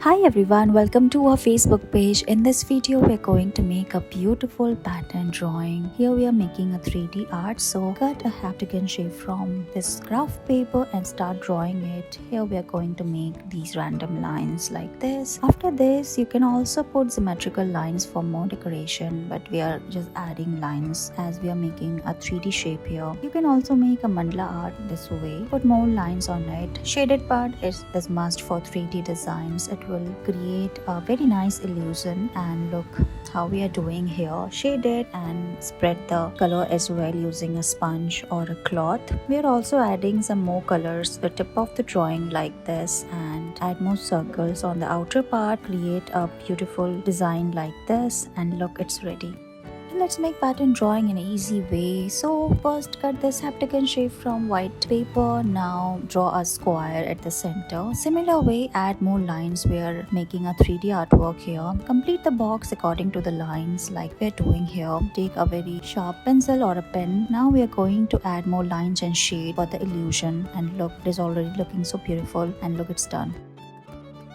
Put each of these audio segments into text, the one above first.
Hi everyone, welcome to our Facebook page. In this video, we're going to make a beautiful pattern drawing. Here we are making a 3D art. So cut a heptagon shape from this graph paper and start drawing it. Here we are going to make these random lines like this. After this, you can also put symmetrical lines for more decoration, but we are just adding lines as we are making a 3D shape here. You can also make a mandala art this way. Put more lines on it. Shaded part is must for 3D designs. It will create a very nice illusion, and look how we are doing here. Shade it and spread the color as well using a sponge or a cloth. We are also adding some more colors to the tip of the drawing like this, and add more circles on the outer part. Create a beautiful design like this, and look, it's ready. Let's make pattern drawing in an easy way. So first cut this heptagon shape from white paper. Now draw a square at the center. Similar way, add more lines. We are making a 3D artwork here. Complete the box according to the lines like we're doing here. Take a very sharp pencil or a pen. Now we are going to add more lines and shade for the illusion, and look, it is already looking so beautiful, and look, it's done.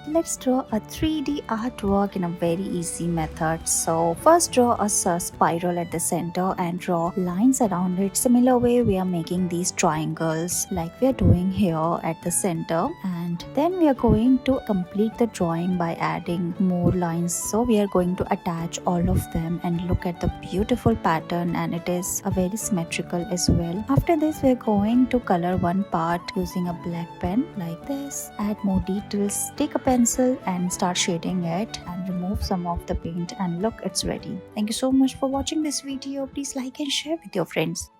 Let's draw a 3D artwork in a very easy method. So first draw a spiral at the center and draw lines around it. Similar way, we are making these triangles like we are doing here at the center, and then we are going to complete the drawing by adding more lines. So we are going to attach all of them, and look at the beautiful pattern, and it is a very symmetrical as well. After this, we are going to color one part using a black pen like this. Add more details. Take a pencil and start shading it, and remove some of the paint, and look, it's ready. Thank you so much for watching this video. Please like and share with your friends.